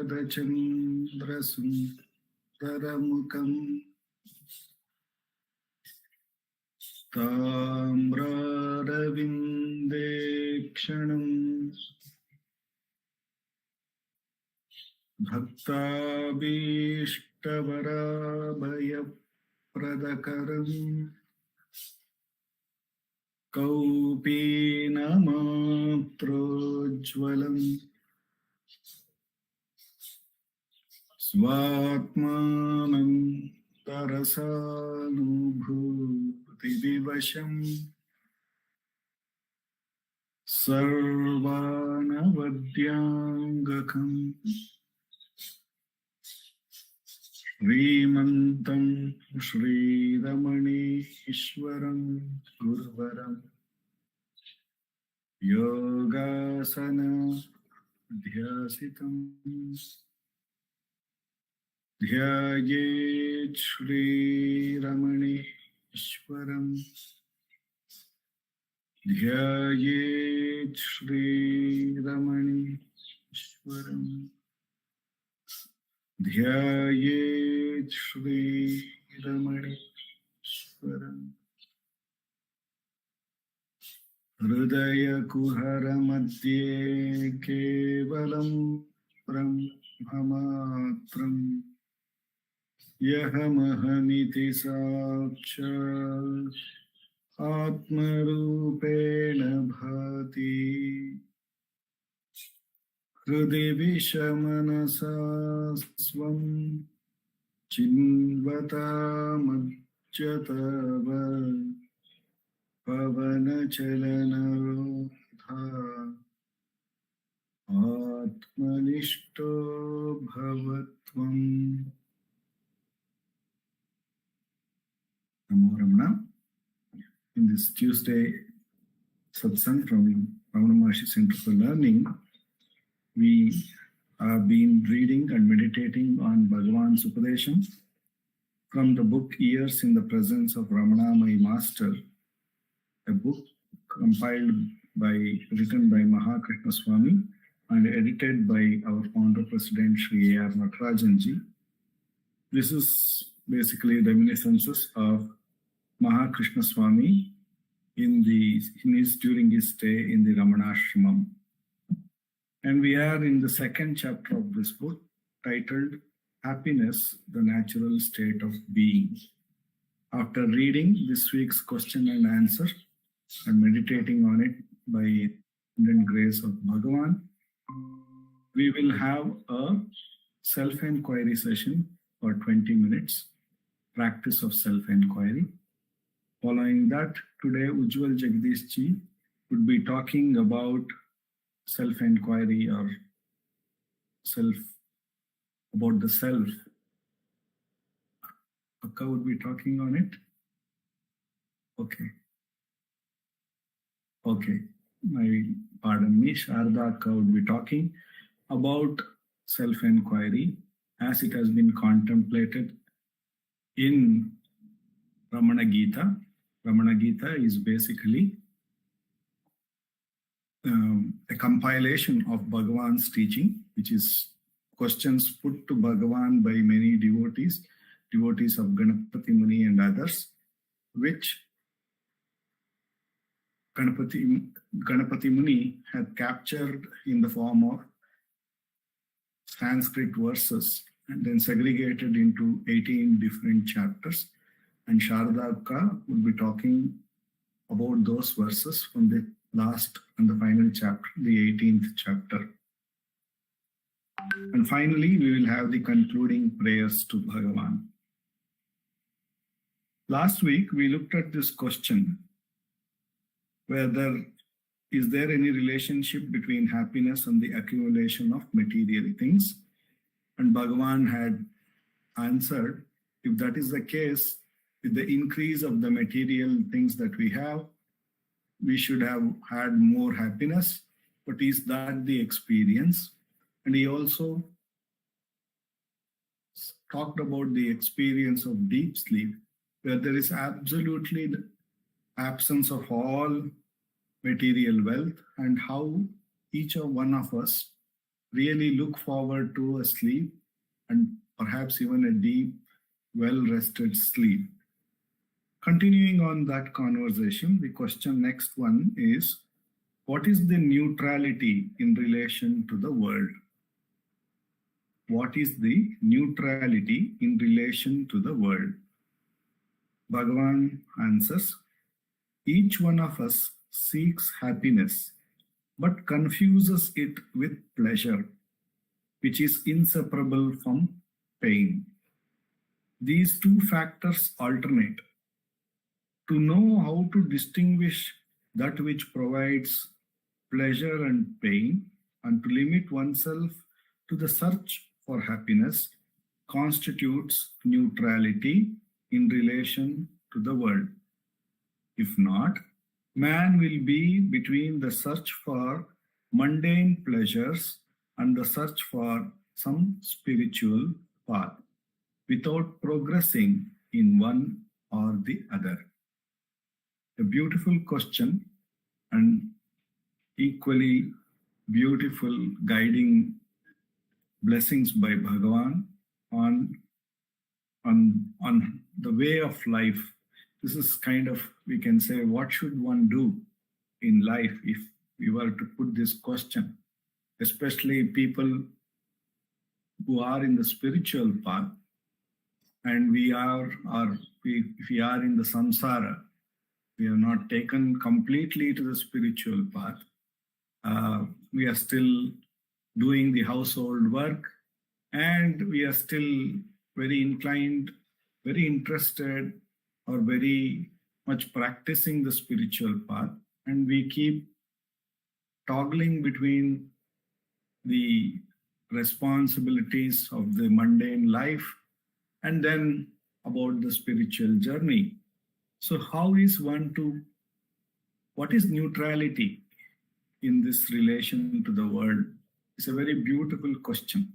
शरदचन्द्रसुन्दरमुखम् ताम्रारविन्देक्षणम् भक्ताभीष्टवराभयप्रदकरम् कौपीनमात्रोज्ज्वलम् स्वात्मानं तरसानुभूतिविवशम् सर्वानवद्याङ्गकम् श्रीमन्तं श्रीरमणीश्वरं गुरुवरं योगासनाध्यासितम् ध्यायेत् श्रीरमणीश्वरम् ध्यायेत् श्रीरमणीश्वरम् ध्यायेत् श्रीरमणीश्वरम् हृदयकुहरमध्ये केवलं ब्रह्ममात्रम् यहमहमिति साक्षात् आत्मरूपेण भाति हृदि विषमनसा स्वं चिन्वतामज्जतव पवनचलनरोधा आत्मनिष्ठो भवत्वम्। Namo Ramana. In this Tuesday satsang from Ramanacentre for Learning, we have been reading and meditating on Bhagavan's Upadesham from the book Years in the Presence of Ramana, my Master, a book written by Mahakrishna Swami and edited by our founder President Sri A.R. Natarajanji. This is basically reminiscences of Mahakrishna Swami during his stay in the Ramanashramam. And we are in the second chapter of this book, titled Happiness, the Natural State of Being. After reading this week's question and answer and meditating on it by the grace of Bhagavan, we will have a self-enquiry session for 20 minutes, practice of self-enquiry. Following that, today Ujjwal Jagdish ji would be talking about self-enquiry or about the self. Akka would be talking on it. Okay. Pardon me. Sarada Akka would be talking about self-enquiry as it has been contemplated in Ramana Gita. Ramana Gita is basically a compilation of Bhagavan's teaching, which is questions put to Bhagavan by many devotees of Ganapati Muni and others, which Ganapati Muni had captured in the form of Sanskrit verses and then segregated into 18 different chapters. And Sarada Akka would be talking about those verses from the last and the final chapter, the 18th chapter. And finally, we will have the concluding prayers to Bhagavan. Last week, we looked at this question, whether is there any relationship between happiness and the accumulation of material things? And Bhagavan had answered, if that is the case, with the increase of the material things that we have, we should have had more happiness. But is that the experience? And he also talked about the experience of deep sleep, where there is absolutely the absence of all material wealth, and how each one of us really look forward to a sleep and perhaps even a deep, well-rested sleep. Continuing on that conversation, the question next one is, what is the neutrality in relation to the world? What is the neutrality in relation to the world? Bhagavan answers, each one of us seeks happiness, but confuses it with pleasure, which is inseparable from pain. These two factors alternate. To know how to distinguish that which provides pleasure and pain, and to limit oneself to the search for happiness, constitutes neutrality in relation to the world. If not, man will be between the search for mundane pleasures and the search for some spiritual path, without progressing in one or the other. A beautiful question and equally beautiful guiding blessings by Bhagavan on the way of life. This is kind of, we can say, what should one do in life if we were to put this question, especially people who are in the spiritual path, and if we are in the samsara, we have not taken completely to the spiritual path. We are still doing the household work, and we are still very inclined, very interested, or very much practicing the spiritual path, and we keep toggling between the responsibilities of the mundane life and then about the spiritual journey. So how is one to, what is neutrality in this relation to the world? It's a very beautiful question.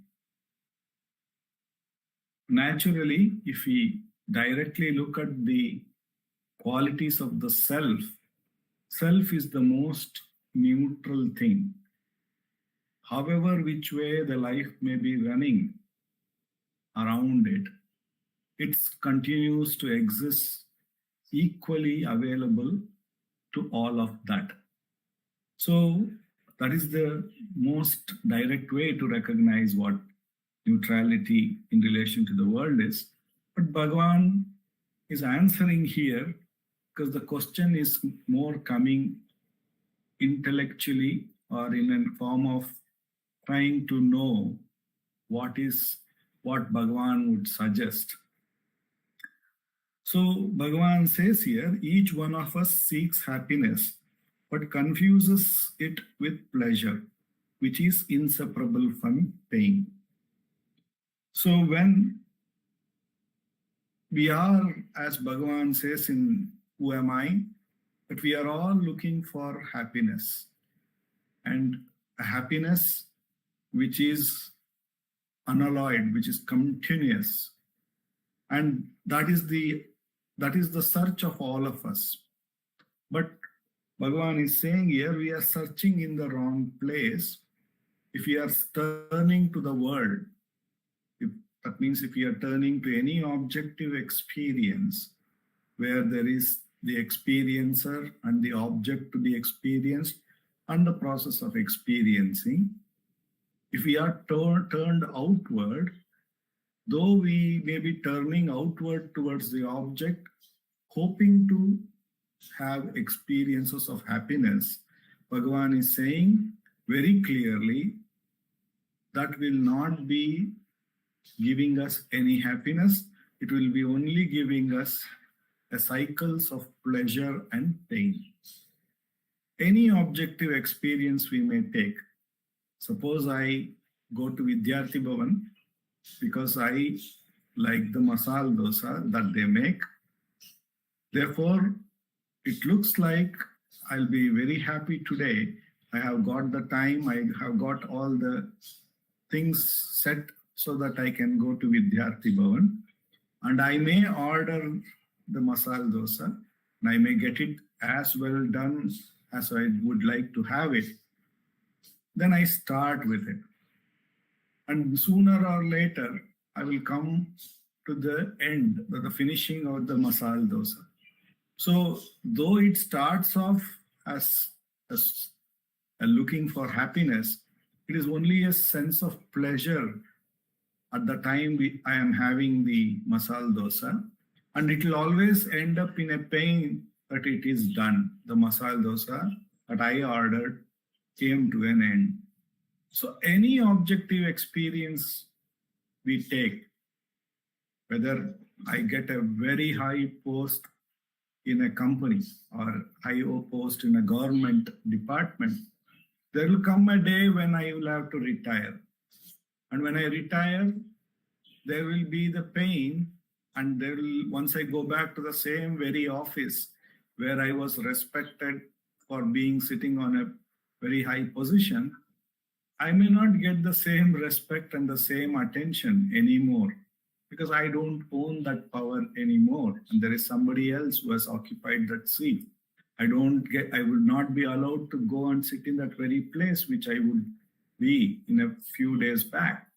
Naturally, if we directly look at the qualities of the self, self is the most neutral thing. However, which way the life may be running around it, it continues to exist equally available to all of that. So that is the most direct way to recognize what neutrality in relation to the world is. But Bhagavan is answering here because the question is more coming intellectually or in a form of trying to know what Bhagavan would suggest. So Bhagavan says here, each one of us seeks happiness, but confuses it with pleasure, which is inseparable from pain. So when we are, as Bhagavan says in Who Am I? That we are all looking for happiness, and a happiness which is unalloyed, which is continuous. And that is the search of all of us. But Bhagavan is saying here, we are searching in the wrong place. If we are turning to the world, that means if we are turning to any objective experience where there is the experiencer and the object to be experienced and the process of experiencing, if we are turned outward, though we may be turning outward towards the object, hoping to have experiences of happiness, Bhagavan is saying very clearly that will not be giving us any happiness. It will be only giving us cycles of pleasure and pain. Any objective experience we may take. Suppose I go to Vidyarthi Bhavan because I like the masala dosa that they make. Therefore, it looks like I'll be very happy today. I have got the time, I have got all the things set so that I can go to Vidyarthi Bhavan, and I may order the masala dosa, and I may get it as well done as I would like to have it. Then I start with it. And sooner or later, I will come to the end, the finishing of the masala dosa. So, though it starts off as looking for happiness, it is only a sense of pleasure at the time I am having the masala dosa, and it will always end up in a pain that it is done. The masala dosa that I ordered came to an end. So any objective experience we take, whether I get a very high post in a company or high post in a government department, there will come a day when I will have to retire. And when I retire, there will be the pain, and there will, once I go back to the same very office where I was respected for being sitting on a very high position, I may not get the same respect and the same attention anymore because I don't own that power anymore, and there is somebody else who has occupied that seat. I would not be allowed to go and sit in that very place which I would be in a few days back.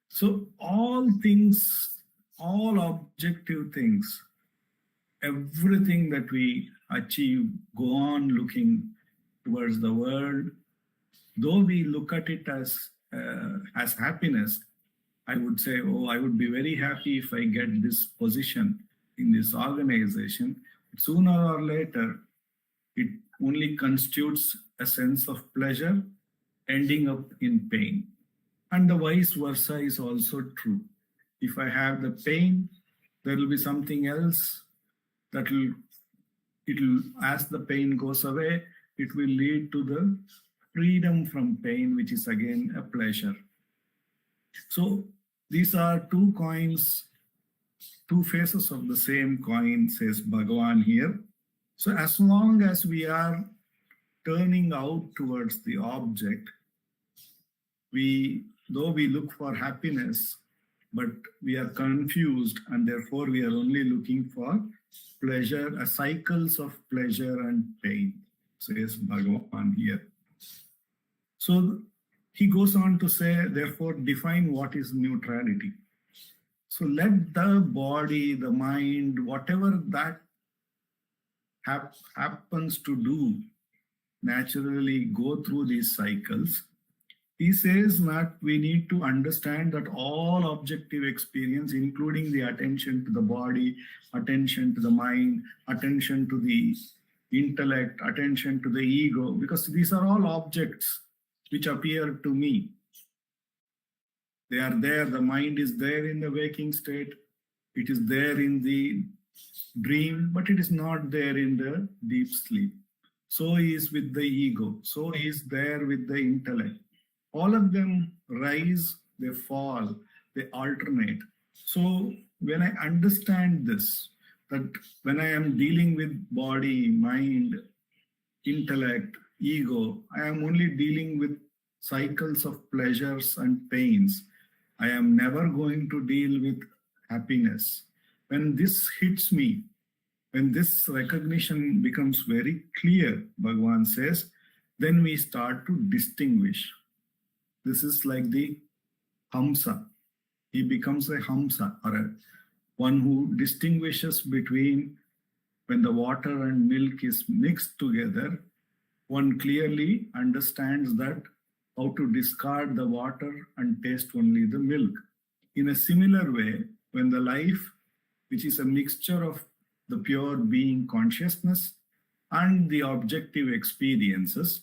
So all things, all objective things, everything that we achieve, go on looking towards the world. Though we look at it as happiness, I would say, oh, I would be very happy if I get this position in this organization. But sooner or later, it only constitutes a sense of pleasure, ending up in pain. And the vice versa is also true. If I have the pain, there will be something else that will, as the pain goes away, it will lead to the freedom from pain, which is again a pleasure. So these are two coins, two faces of the same coin, says Bhagavan here. So as long as we are turning out towards the object, though we look for happiness, but we are confused, and therefore we are only looking for pleasure, cycles of pleasure and pain, says Bhagavan here. So he goes on to say, therefore, define what is neutrality. So let the body, the mind, whatever that happens to do, naturally go through these cycles. He says that we need to understand that all objective experience, including the attention to the body, attention to the mind, attention to the intellect, attention to the ego, because these are all objects which appear to me. They are there. The mind is there in the waking state. It is there in the dream, but it is not there in the deep sleep. So is with the ego. So is there with the intellect. All of them rise, they fall, they alternate. So when I understand this, that when I am dealing with body, mind, intellect, ego, I am only dealing with cycles of pleasures and pains. I am never going to deal with happiness. When this hits me, when this recognition becomes very clear, Bhagavan says, then we start to distinguish. This is like the Hamsa. He becomes a Hamsa, or one who distinguishes between when the water and milk is mixed together. One clearly understands that how to discard the water and taste only the milk. In a similar way, when the life, which is a mixture of the pure being consciousness and the objective experiences,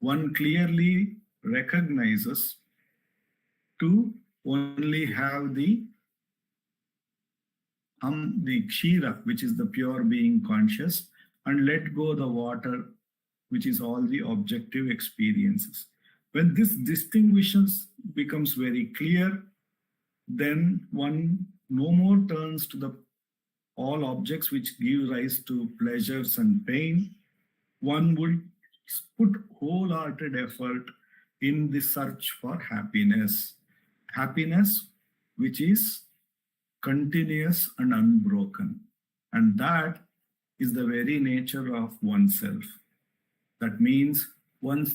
one clearly recognizes to only have the kshira, which is the pure being conscious, and let go the water, which is all the objective experiences. When this distinction becomes very clear, then one no more turns to the all objects which give rise to pleasures and pain. One would put wholehearted effort in the search for happiness. Happiness which is continuous and unbroken. And that is the very nature of oneself. That means one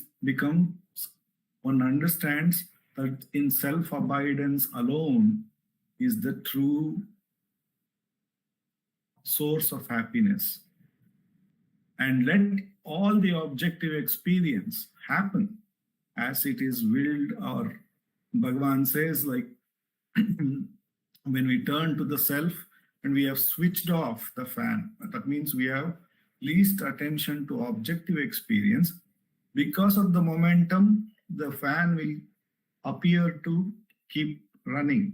understands that in self-abidance alone is the true source of happiness. And let all the objective experience happen as it is willed, or Bhagavan says, like, when we turn to the self and we have switched off the fan, that means we have least attention to objective experience. Because of the momentum, the fan will appear to keep running,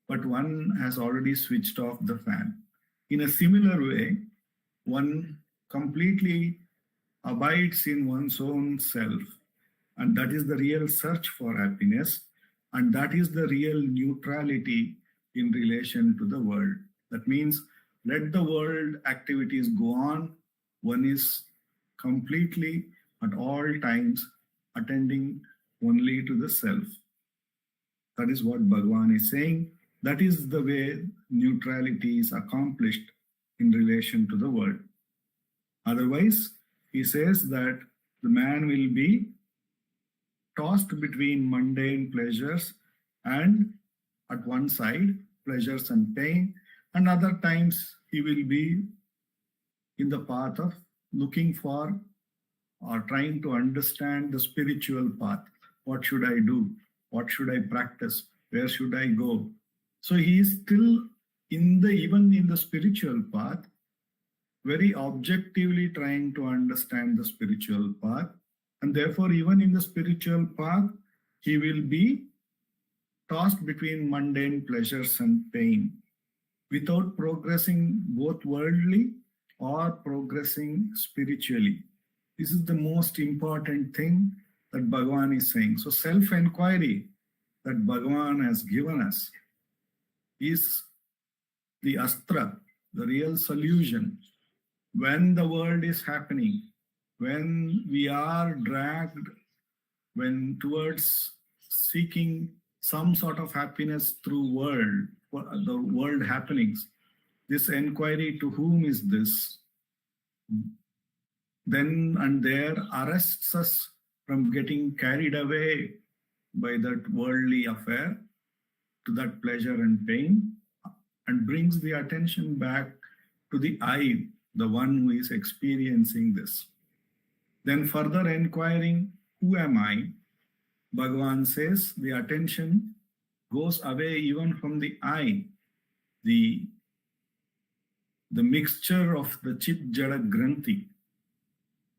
but one has already switched off the fan. In a similar way, one completely abides in one's own self, and that is the real search for happiness, and that is the real neutrality in relation to the world. That means let the world activities go on, one is completely at all times attending only to the self. That is what Bhagavan is saying. That is the way neutrality is accomplished in relation to the world. Otherwise, he says that the man will be tossed between mundane pleasures and at one side, pleasures and pain, and other times he will be in the path of looking for or trying to understand the spiritual path. What should I do? What should I practice? Where should I go? So he is still even in the spiritual path, very objectively trying to understand the spiritual path. And therefore, even in the spiritual path, he will be tossed between mundane pleasures and pain without progressing both worldly or progressing spiritually. This is the most important thing that Bhagavan is saying. So self-enquiry that Bhagavan has given us is the astra, the real solution. When the world is happening, when we are dragged towards seeking some sort of happiness through the world happenings, this enquiry, to whom is this, then and there arrests us from getting carried away by that worldly affair to that pleasure and pain, and brings the attention back to the I, the one who is experiencing this. Then further inquiring, who am I? Bhagavan says the attention goes away even from the I, the mixture of the chit jada granthi,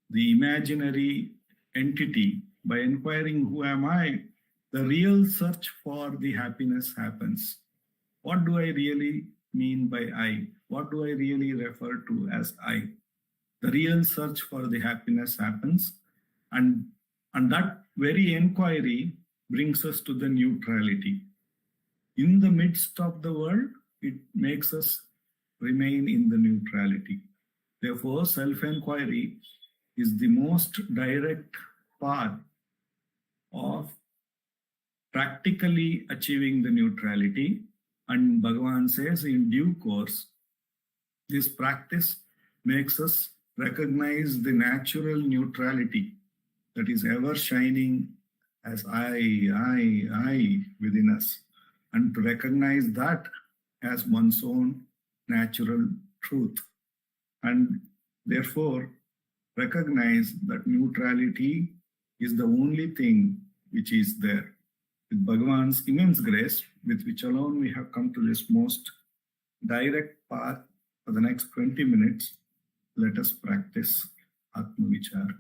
the imaginary entity. By inquiring who am I, the real search for the happiness happens. What do I really mean by I? What do I really refer to as I? The real search for the happiness happens, and that very inquiry brings us to the neutrality. In the midst of the world, it makes us remain in the neutrality. Therefore, self-enquiry is the most direct path of practically achieving the neutrality. And Bhagavan says in due course, this practice makes us recognize the natural neutrality that is ever shining as I within us, and to recognize that as one's own natural truth. And therefore, recognize that neutrality is the only thing which is there. With Bhagavan's immense grace, with which alone we have come to this most direct path for the next 20 minutes, let us practice Atma Vichara.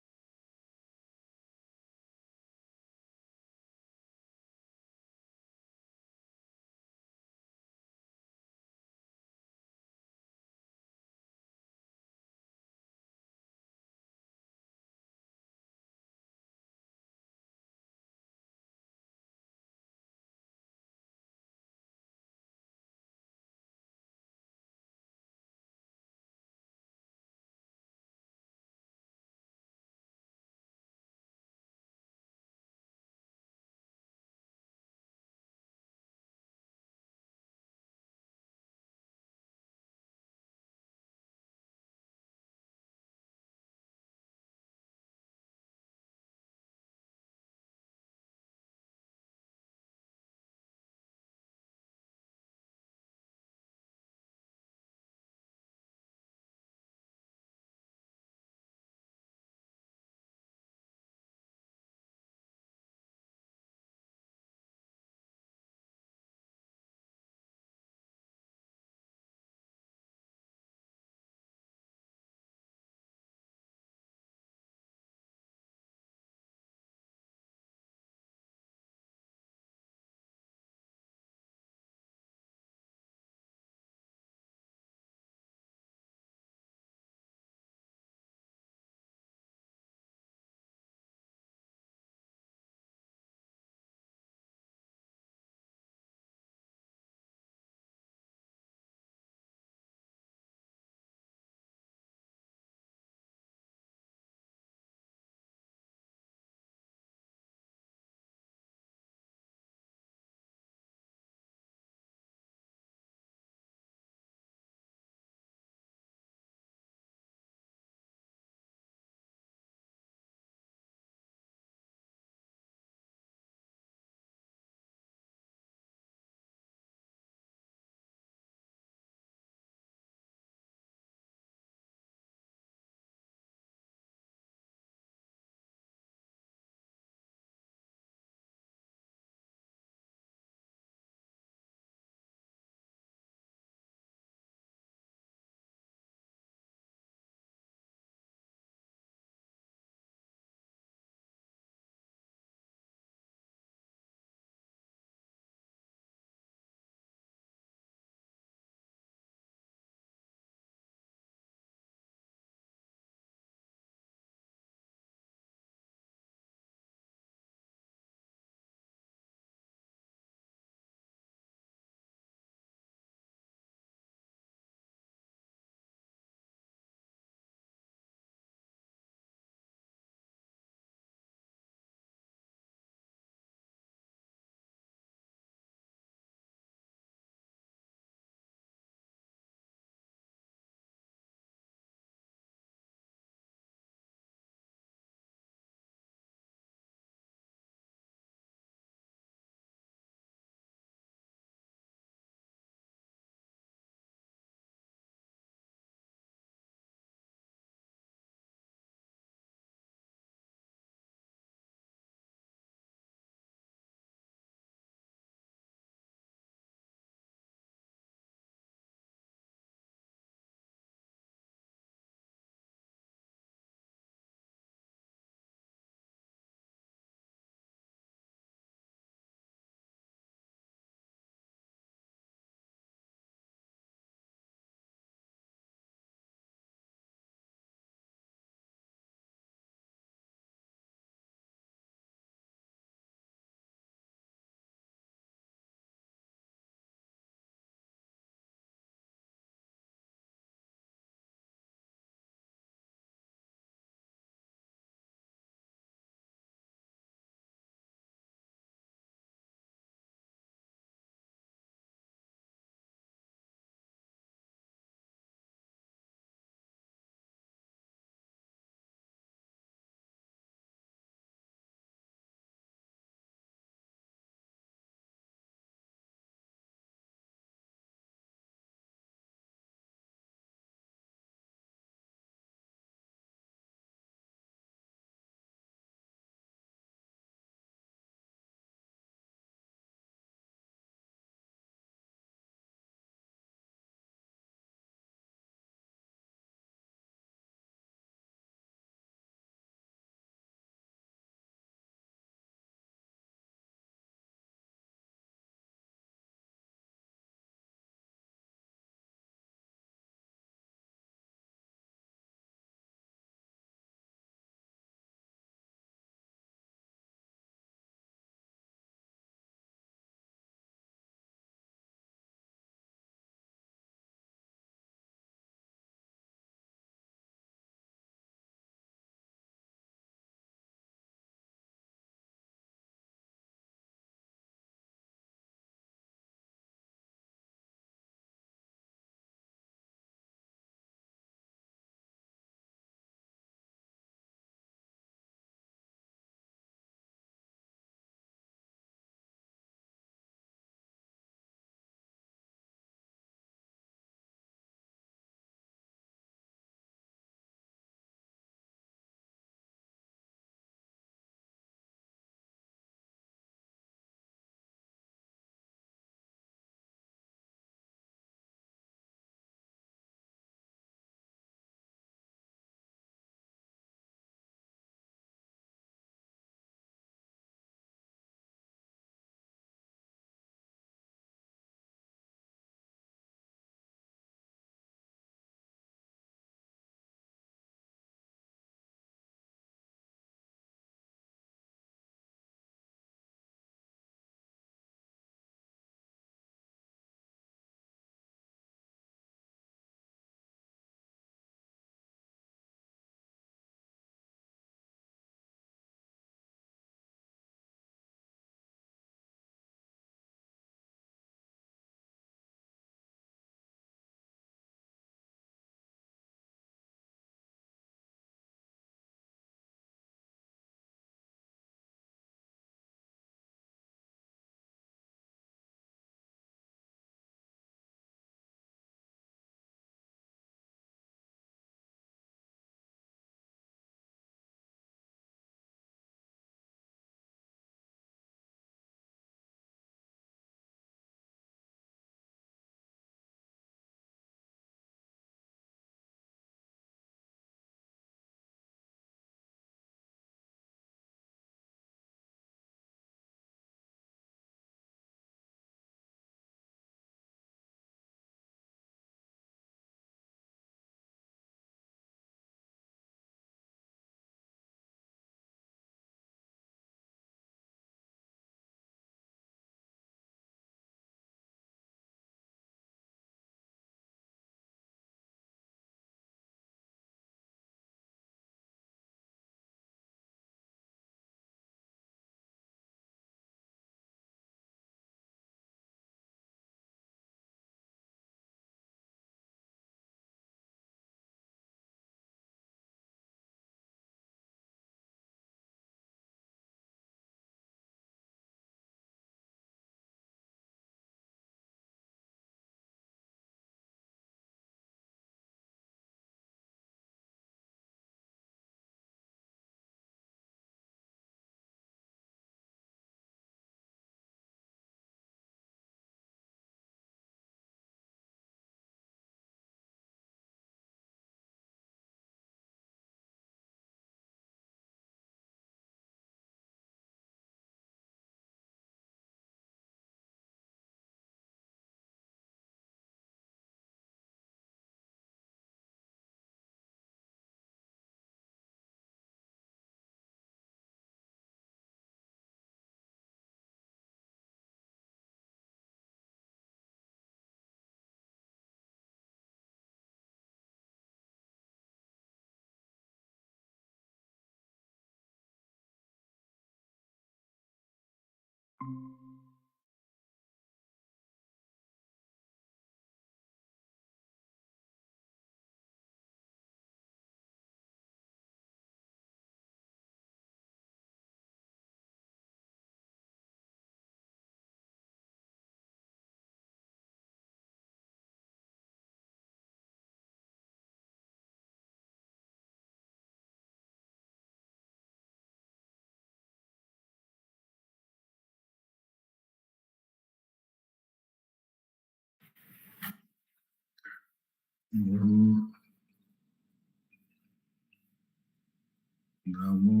Namo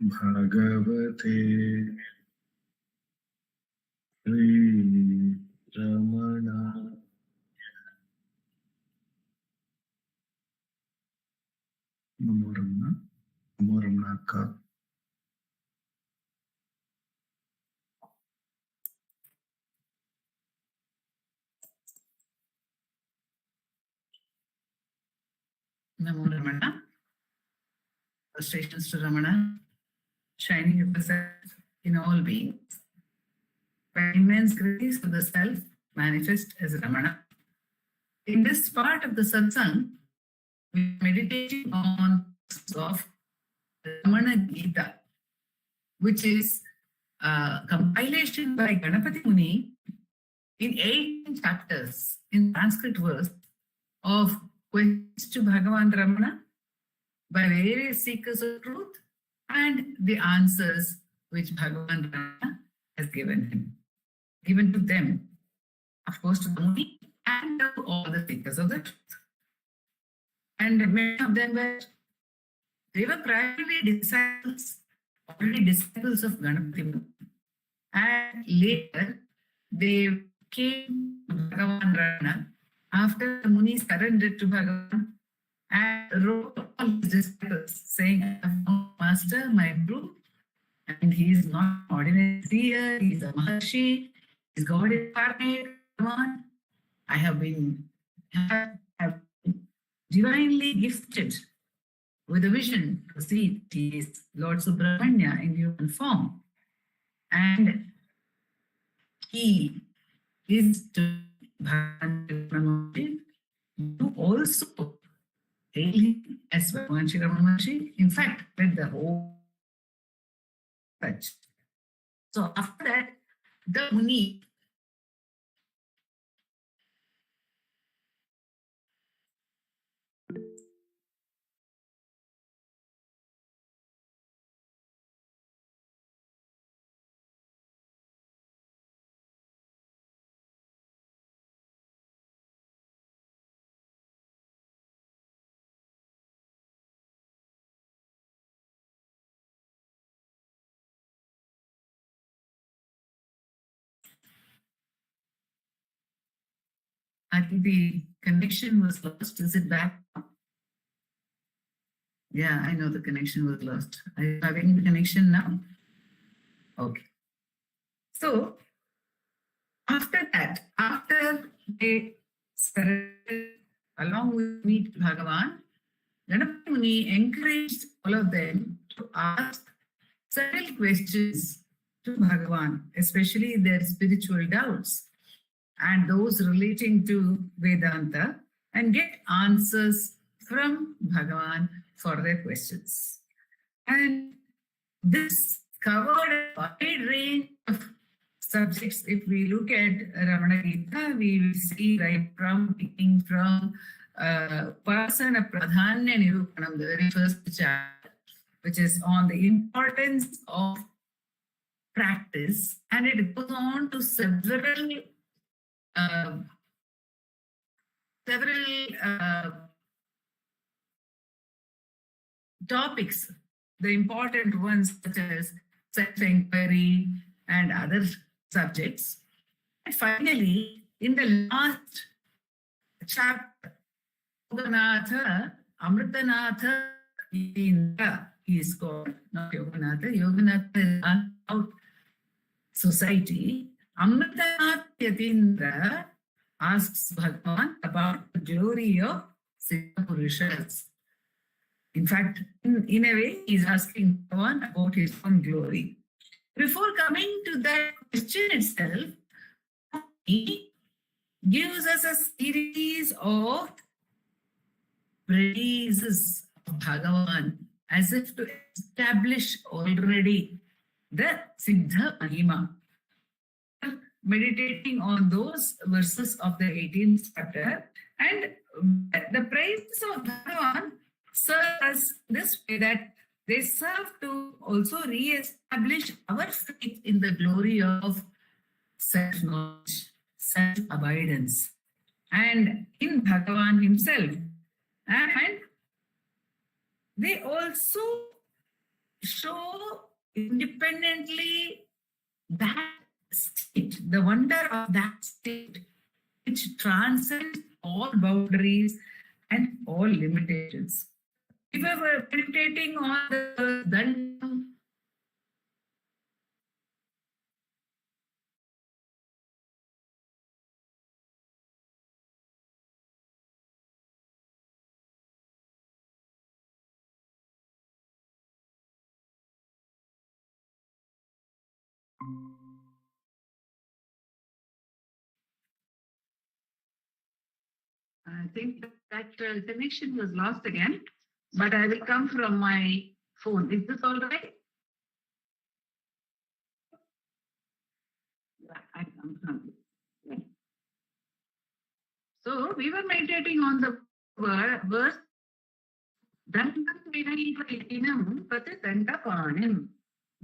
Bhagavate Sri Ramana. Namo Ramana. Namo Ramanaka. Namo Ramana. Frustrations to Ramana, shining yourself in all beings. By immense grace of the self, manifest as Ramana. In this part of the satsang, we are meditating on of Ramana Gita, which is a compilation by Ganapati Muni in 18 chapters in Sanskrit verse of questions to Bhagavan Ramana by various seekers of truth and the answers which Bhagavan Ramana has given to them, of course, to the Muni and to all the seekers of the truth. And many of them were primarily disciples of Ganapati Muni. And later, they came to Bhagavan Ramana after the Muni surrendered to Bhagavan and wrote all his disciples saying, I have found Master, my Guru, and he is not ordinary seer, he is a Maharshi, he is God incarnate, Bhagavan. I have been divinely gifted with a vision to see he is Lord Subramanya in human form. And he is to Bhagavan. You also hail him as Bhagavan Sri Ramana. In fact, read the whole touch. So after that, the Muni I think the connection was lost. Is it back? Yeah, I know the connection was lost. Are you having the connection now? Okay. So, after that, after they surrendered along with me to Bhagavan, Ganapati Muni encouraged all of them to ask several questions to Bhagavan, especially their spiritual doubts and those relating to Vedanta, and get answers from Bhagavan for their questions. And this covered a wide range of subjects. If we look at Ramana Gita, we will see right from beginning from Upasana Pradhanya Nirupanam, the very first chapter, which is on the importance of practice, and it goes on to several topics, the important ones such as self-enquiry and other subjects. And finally, in the last chapter, Yoganatha, Amritanatha Indra, he is called, not Yoganatha. Yoganatha is out society. Amritanatha Yatindra asks Bhagavan about the glory of Siddha Purushas. In fact, in a way, he's asking Bhagavan about his own glory. Before coming to that question itself, he gives us a series of praises of Bhagavan as if to establish already the Siddha Mahima. Meditating on those verses of the 18th chapter, and the praises of Bhagavan serve us this way, that they serve to also re-establish our faith in the glory of self-knowledge, self-abidance, and in Bhagavan himself. And they also show independently that state, the wonder of that state, which transcends all boundaries and all limitations. If we were meditating on the Dandam, I think that connection was lost again, but I will come from my phone. Is this all right? Yeah, I come from it. Yeah. So we were meditating on the verse Dandam Vinaivatinam Patidandapanim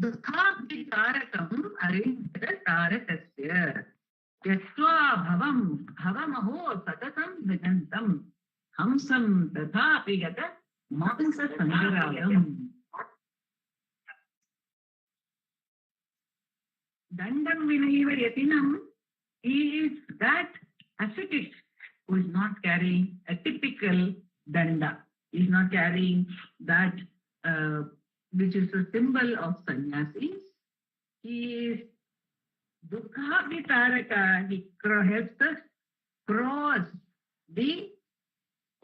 Dukhabdi Tarakam Arindra Tarakasya Yatva Bhavam Bhavamaho Satatam Vidantam Hamsam Tathapi Yata Mansa Sangarayam. Dandam Vinaiva Yatinam, he is that ascetic who is not carrying a typical danda. He is not carrying that which is a symbol of sannyasis. He is Dukkha Vitaraka. He helps us cross the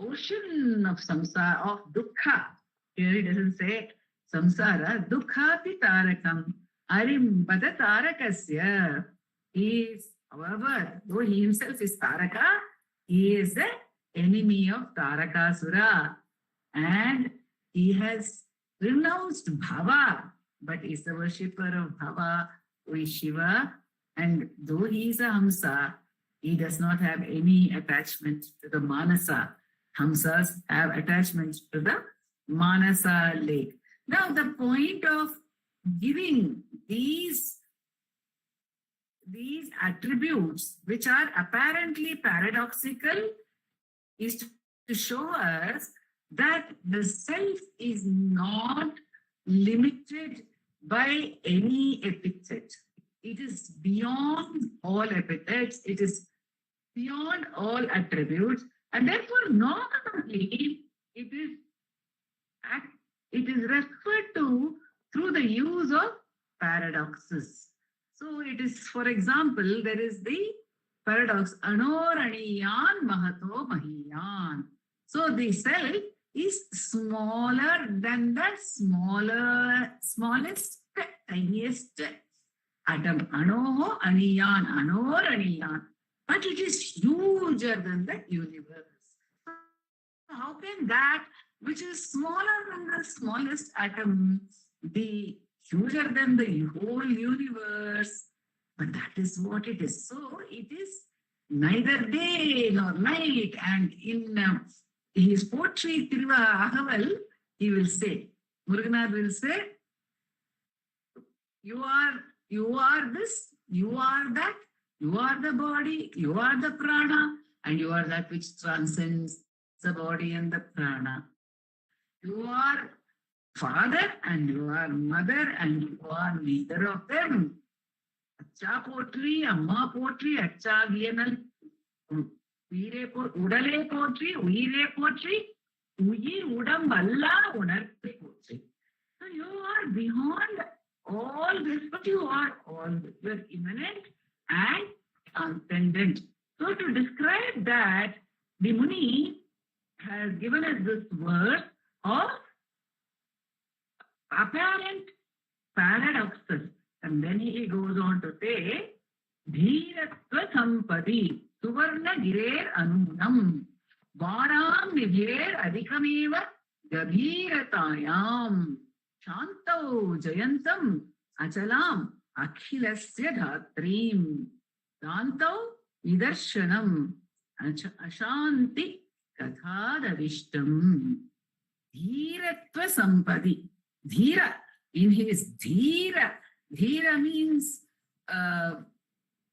ocean of samsara, of dukkha. Here he doesn't say samsara. Dukkha Vitarakam. Arim Bada Tarakasya. He is, however, though he himself is Taraka, he is the enemy of Tarakasura. And he has renounced Bhava, but is the worshipper of Bhava, who is Shiva. And though he is a Hamsa, he does not have any attachment to the Manasa. Hamsas have attachment to the Manasa lake. Now, the point of giving these attributes, which are apparently paradoxical, is to show us that the self is not limited by any epithet. It is beyond all epithets. It is beyond all attributes, and therefore not only it is referred to through the use of paradoxes. So it is, for example, there is the paradox Anoraniyan Mahato Mahiyan. So the self is smaller than the smallest, tiniest atom. Anoho Aniyan, Anoraniyan. But it is huger than the universe. How can that which is smaller than the smallest atom be huger than the whole universe? But that is what it is. So it is neither day nor night. And in his poetry, Thiruva Agaval, he will say, Muruganar will say, you are this, you are that, you are the body, you are the prana, and you are that which transcends the body and the prana. You are father and you are mother and you are neither of them. Acha poetry, amma poetry, acha vienal, udale poetry, uire poetry, uyir udam balla unarte poetry. So you are beyond all this, but you are immanent and transcendent. So to describe that, the Muni has given us this verse of apparent paradoxes. And then he goes on to say, Dhiratva Sampati, Suvarna Girer Anunam, Varam Nidher Adhikameva Gabhiratayam, Shantau Jayantam, Achalam, Akhilasya Dhatrim, Dantau Nidarshanam, Ashanti Kathadavishtam. Dhiratva Sampati. Dhira, in his Dhira. Dhira means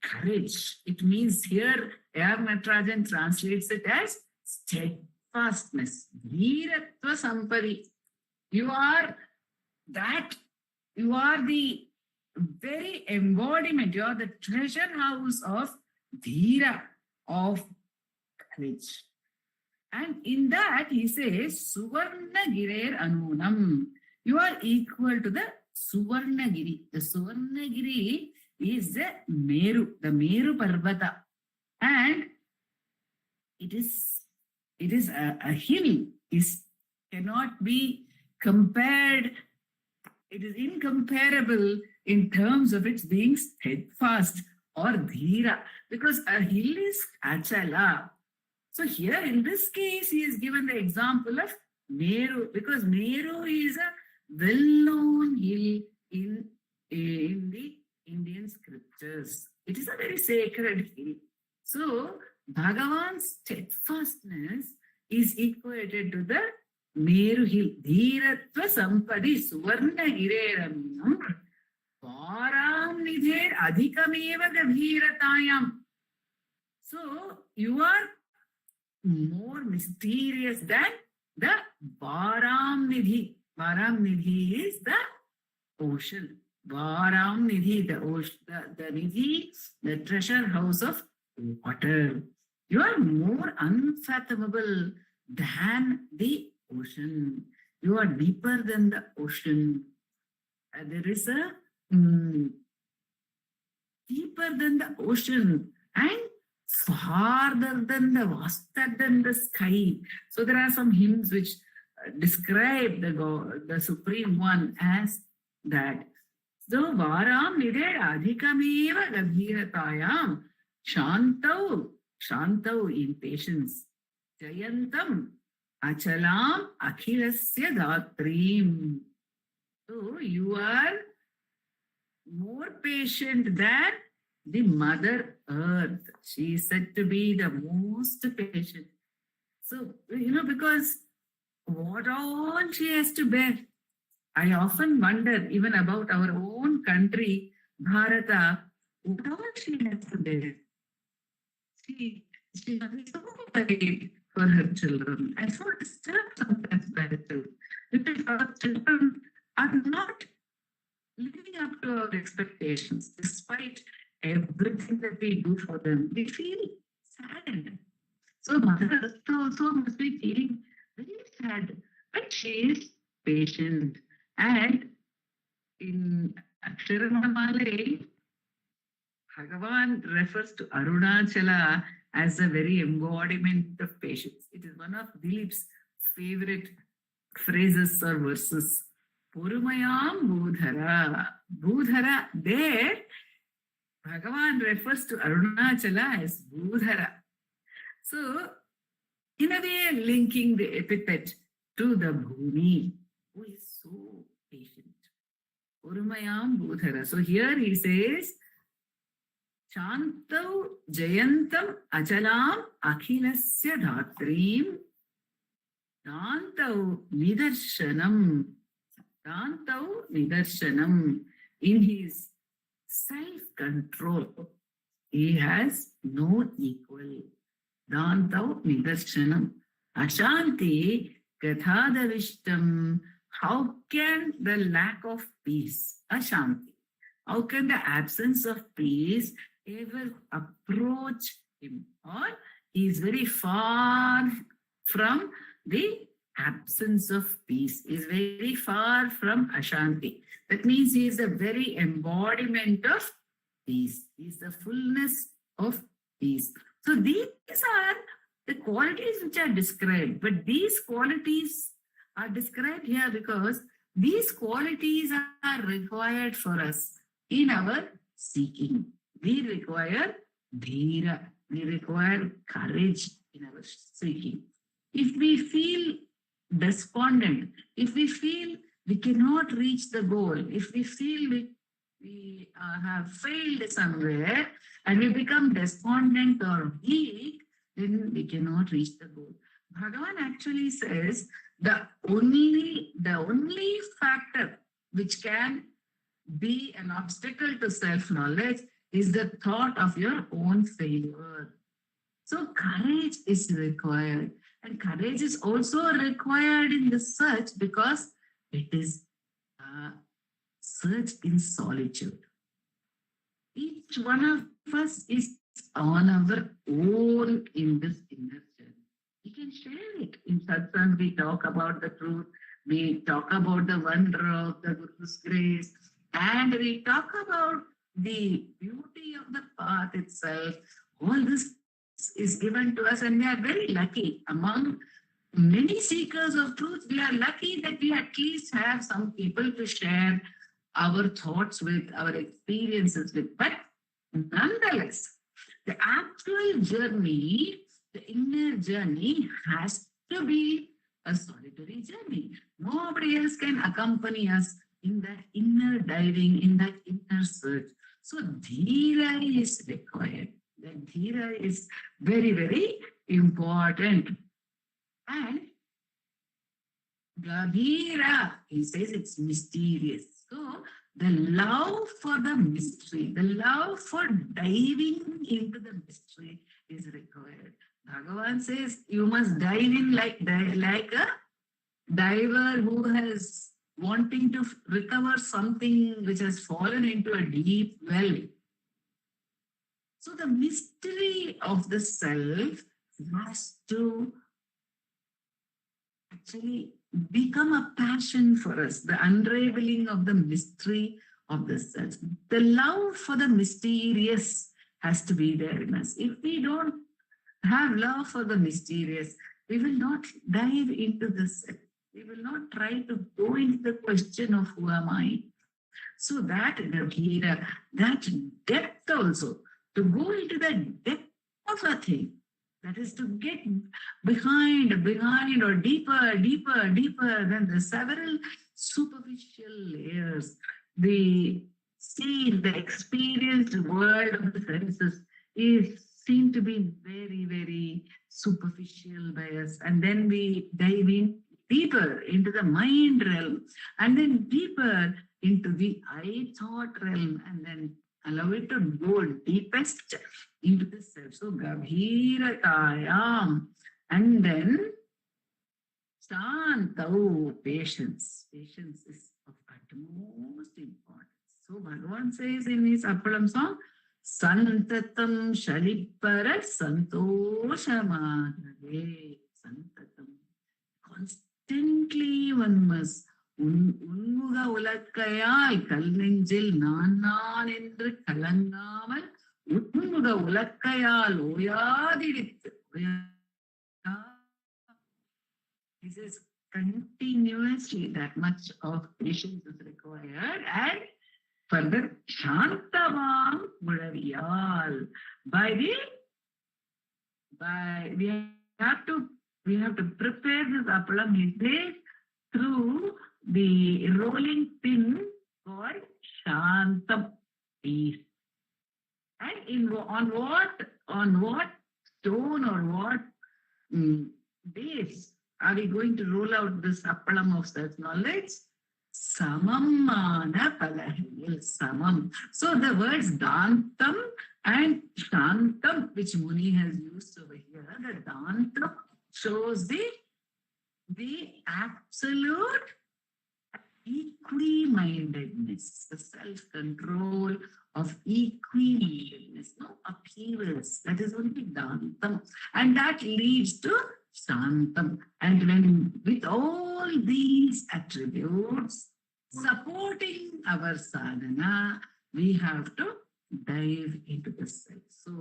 courage. It means here, A.R. Natarajan translates it as steadfastness. Dhiratva Sampati. You are the very embodiment, you are the treasure house of Dhira, of courage. And in that he says, Suvarna Girer Anunam. You are equal to the Suvarnagiri. The Suvarnagiri is the Meru Parvata. And it is a hill. It cannot be compared. It is incomparable in terms of its being steadfast or dhira, because a hill is achala. So here in this case, he is given the example of Meru, because Meru is a well-known hill in the Indian scriptures. It is a very sacred hill. So Bhagavan's steadfastness is equated to the Meru hill. Dhiratva Sampadi Suvarna Gireram Varam Nidher Adhikameva Gabhiratayam. So you are more mysterious than the Varam Nidhi. Varam Nidhi is the ocean. Varam Nidhi, the ocean, the Nidhi, the treasure house of water. You are more unfathomable than the ocean. You are deeper than the ocean. There is a deeper than the ocean and farther than the vaster than the sky. So there are some hymns which describe the Supreme One as that. So Varam Nidher Adhikameva Gabhiratayam Shantau in patience. Jayantam Achalam Akhilasya Dhatrim. So you are more patient than the Mother Earth. She is said to be the most patient. So, because what all she has to bear. I often wonder, even about our own country, Bharata, what all she has to bear. She is so worried for her children. I so disturbed sometimes by it too. Because our children are not living up to our expectations, despite everything that we do for them. We feel sad. So Mother Earth also must be feeling very sad. But she is patient. And in Aksharamale, Bhagavan refers to Arunachala as a very embodiment of patience. It is one of Dileep's favorite phrases or verses. Purumayam Budhara. Budhara, there, Bhagavan refers to Arunachala as Budhara. So, in a way, linking the epithet to the Bhumi, who is so patient. Purumayam Budhara. So here he says, Shantau Jayantam Achalam Akhilasya Dhatrim Dantau Nidarshanam. Dantau Nidarshanam. In his self-control, he has no equal. Dantau Nidarshanam. Ashanti Kathadavishtam. How can the lack of peace, Ashanti, how can the absence of peace ever approach him? Or he is very far from the absence of peace, he is very far from Ashanti. That means he is the very embodiment of peace. He is the fullness of peace. So these are the qualities which are described, but these qualities are described here because These qualities are required for us in our seeking. We require dhira. We require courage in our seeking. If we feel despondent, if we feel we cannot reach the goal, if we feel we have failed somewhere and we become despondent or weak, then we cannot reach the goal. Bhagavan actually says the only factor which can be an obstacle to self-knowledge is the thought of your own failure. So courage is required. And courage is also required in the search because it is a search in solitude. Each one of us is on our own in this inner journey. We can share it. In satsang, we talk about the truth, we talk about the wonder of the Guru's grace, and we talk about the beauty of the path itself. All this is given to us, and we are very lucky. Among many seekers of truth, we are lucky that we at least have some people to share our thoughts with, our experiences with. But nonetheless, the actual journey, the inner journey, has to be a solitary journey. Nobody else can accompany us in that inner diving, in that inner search. So dhira is required. That dhira is very, very important. And gabhira, he says it's mysterious. So the love for the mystery, the love for diving into the mystery is required. Bhagavan says you must dive in like a diver who has wanting to recover something which has fallen into a deep well. So the mystery of the self has to actually become a passion for us, the unraveling of the mystery of the self. The love for the mysterious has to be there in us. If we don't have love for the mysterious, we will not dive into the self. We will not try to go into the question of who am I. So that gabhira, that depth also, to go into the depth of a thing, that is to get behind or deeper than the several superficial layers. The seen, the experienced world of the senses is seen to be very, very superficial by us. And then we dive in deeper into the mind realm, and then deeper into the I thought realm, and then allow it to go deepest into the self. So gabhiratayam, and then shantau, patience. Patience is of utmost importance. So Bhagavan says in his Appalam song, santatam shalipara santoshamadave. Santatam. Constantly one must உன்முக உலக்கையாய் கல் நெஞ்சில் நான் என்று கலங்காமல் உன்முக உலக்கையால் ஓயாதிடித்து. This is continuously that much of patience is required. And further, Shantavam Muraviyal. We have to prepare this appalam through the rolling pin called Shantam, peace. And on what stone or what base are we going to roll out this appalam of self-knowledge? Samamana palahil, samam. So the words dantam and shantam, which Muni has used over here, the dantam shows the absolute equi-mindedness, the self-control of equi-mindedness, no upheavals. That is only dantam. And that leads to shantam. And when with all these attributes supporting our sadhana, we have to dive into the self. So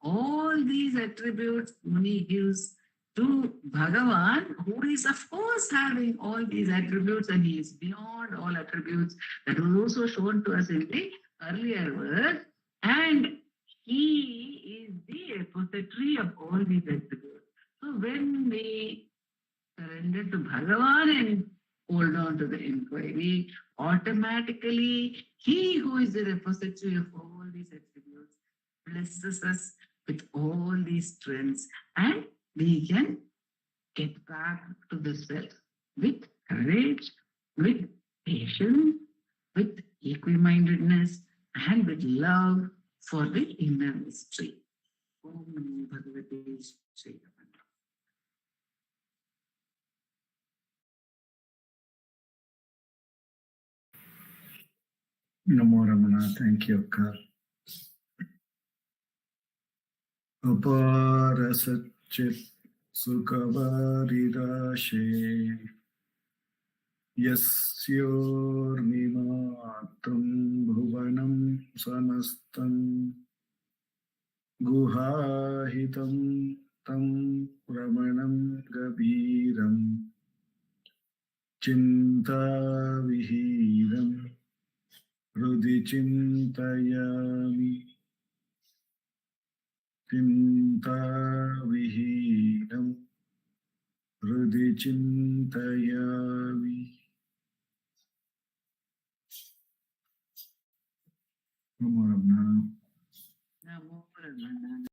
all these attributes Muni gives to Bhagavan, who is of course having all these attributes and he is beyond all attributes. That was also shown to us in the earlier verse. And he is the repository of all these attributes. So when we surrender to Bhagavan and hold on to the inquiry, automatically he who is the repository of all these attributes blesses us with all these strengths, and we can get back to the self with courage, with patience, with equimindedness, and with love for the inner mystery. Om Namo Bhagavate Sri Ramana. Namo Ramana. Thank you, Akka. Apara Satchit Sukavarirashe Yasyornimatam Bhuvanam Samastam Guhahitam Tam Ramanam Gabiram Chinta Vihiram Rudhi Chintayami Chinta Vihiram Rudhi Chintayami. Namo Ramana. Namo Ramana.